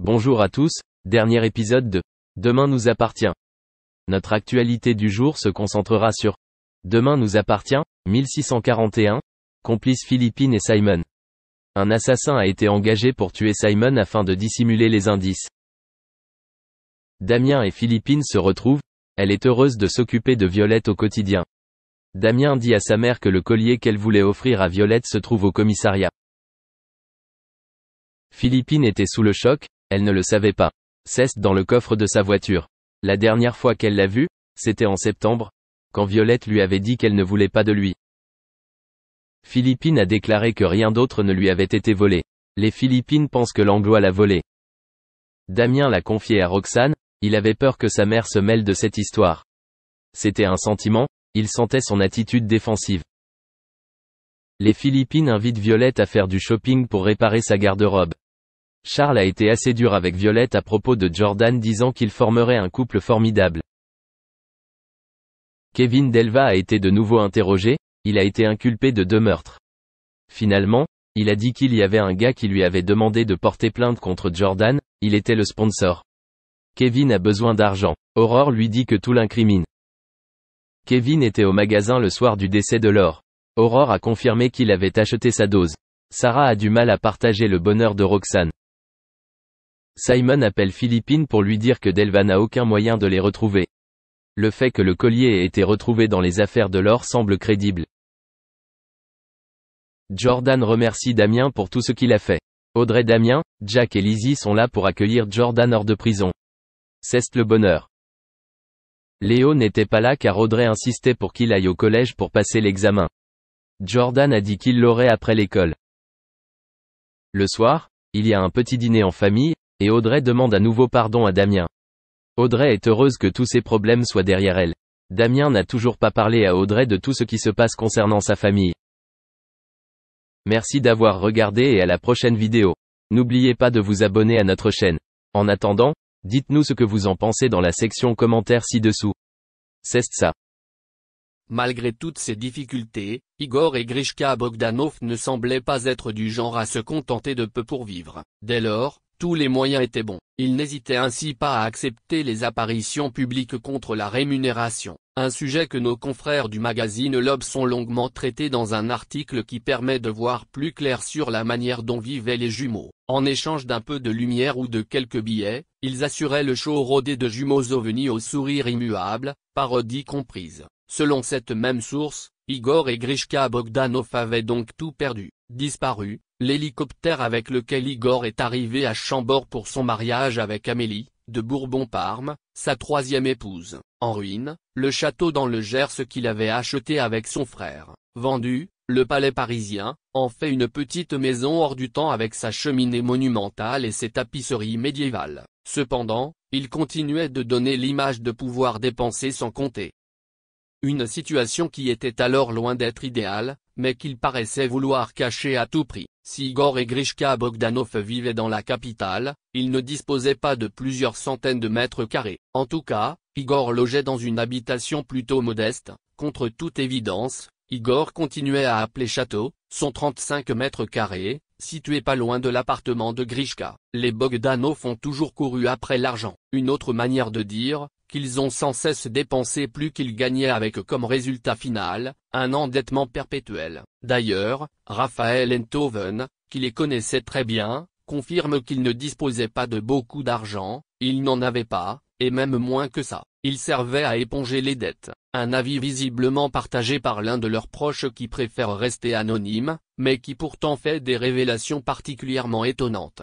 Bonjour à tous, dernier épisode de Demain nous appartient. Notre actualité du jour se concentrera sur Demain nous appartient, 1641, complices Philippine et Simon. Un assassin a été engagé pour tuer Simon afin de dissimuler les indices. Damien et Philippine se retrouvent, elle est heureuse de s'occuper de Violette au quotidien. Damien dit à sa mère que le collier qu'elle voulait offrir à Violette se trouve au commissariat. Philippine était sous le choc, elle ne le savait pas. Ceste dans le coffre de sa voiture. La dernière fois qu'elle l'a vu, c'était en septembre, quand Violette lui avait dit qu'elle ne voulait pas de lui. Philippine a déclaré que rien d'autre ne lui avait été volé. Les Philippines pensent que l'Anglois l'a volé. Damien l'a confié à Roxane, il avait peur que sa mère se mêle de cette histoire. C'était un sentiment, il sentait son attitude défensive. Les Philippines invitent Violette à faire du shopping pour réparer sa garde-robe. Charles a été assez dur avec Violette à propos de Jordan, disant qu'il formerait un couple formidable. Kevin Delva a été de nouveau interrogé, il a été inculpé de 2 meurtres. Finalement, il a dit qu'il y avait un gars qui lui avait demandé de porter plainte contre Jordan, il était le sponsor. Kevin a besoin d'argent. Aurore lui dit que tout l'incrimine. Kevin était au magasin le soir du décès de Laure. Aurore a confirmé qu'il avait acheté sa dose. Sarah a du mal à partager le bonheur de Roxane. Simon appelle Philippine pour lui dire que Delva n'a aucun moyen de les retrouver. Le fait que le collier ait été retrouvé dans les affaires de Laure semble crédible. Jordan remercie Damien pour tout ce qu'il a fait. Audrey, Damien, Jack et Lizzie sont là pour accueillir Jordan hors de prison. C'est le bonheur. Léo n'était pas là car Audrey insistait pour qu'il aille au collège pour passer l'examen. Jordan a dit qu'il l'aurait après l'école. Le soir, il y a un petit dîner en famille, et Audrey demande à nouveau pardon à Damien. Audrey est heureuse que tous ses problèmes soient derrière elle. Damien n'a toujours pas parlé à Audrey de tout ce qui se passe concernant sa famille. Merci d'avoir regardé et à la prochaine vidéo. N'oubliez pas de vous abonner à notre chaîne. En attendant, dites-nous ce que vous en pensez dans la section commentaires ci-dessous. C'est ça. Malgré toutes ces difficultés, Igor et Grishka Bogdanov ne semblaient pas être du genre à se contenter de peu pour vivre. Dès lors, tous les moyens étaient bons. Ils n'hésitaient ainsi pas à accepter les apparitions publiques contre la rémunération, un sujet que nos confrères du magazine L'Obs ont longuement traité dans un article qui permet de voir plus clair sur la manière dont vivaient les jumeaux. En échange d'un peu de lumière ou de quelques billets, ils assuraient le show rodé de jumeaux ovnis au sourire immuable, parodie comprise. Selon cette même source, Igor et Grishka Bogdanov avaient donc tout perdu, disparu. L'hélicoptère avec lequel Igor est arrivé à Chambord pour son mariage avec Amélie, de Bourbon-Parme, sa 3e épouse, en ruine, le château dans le Gers qu'il avait acheté avec son frère, vendu, le palais parisien, en fait une petite maison hors du temps avec sa cheminée monumentale et ses tapisseries médiévales. Cependant, il continuait de donner l'image de pouvoir dépenser sans compter. Une situation qui était alors loin d'être idéale, mais qu'il paraissait vouloir cacher à tout prix. Si Igor et Grishka Bogdanov vivaient dans la capitale, ils ne disposaient pas de plusieurs centaines de mètres carrés. En tout cas, Igor logeait dans une habitation plutôt modeste. Contre toute évidence, Igor continuait à appeler château, son 35 mètres carrés, situé pas loin de l'appartement de Grishka. Les Bogdanov ont toujours couru après l'argent. Une autre manière de dire qu'ils ont sans cesse dépensé plus qu'ils gagnaient avec comme résultat final, un endettement perpétuel. D'ailleurs, Raphaël Enthoven, qui les connaissait très bien, confirme qu'ils ne disposaient pas de beaucoup d'argent, ils n'en avaient pas, et même moins que ça. Ils servaient à éponger les dettes. Un avis visiblement partagé par l'un de leurs proches qui préfère rester anonyme, mais qui pourtant fait des révélations particulièrement étonnantes.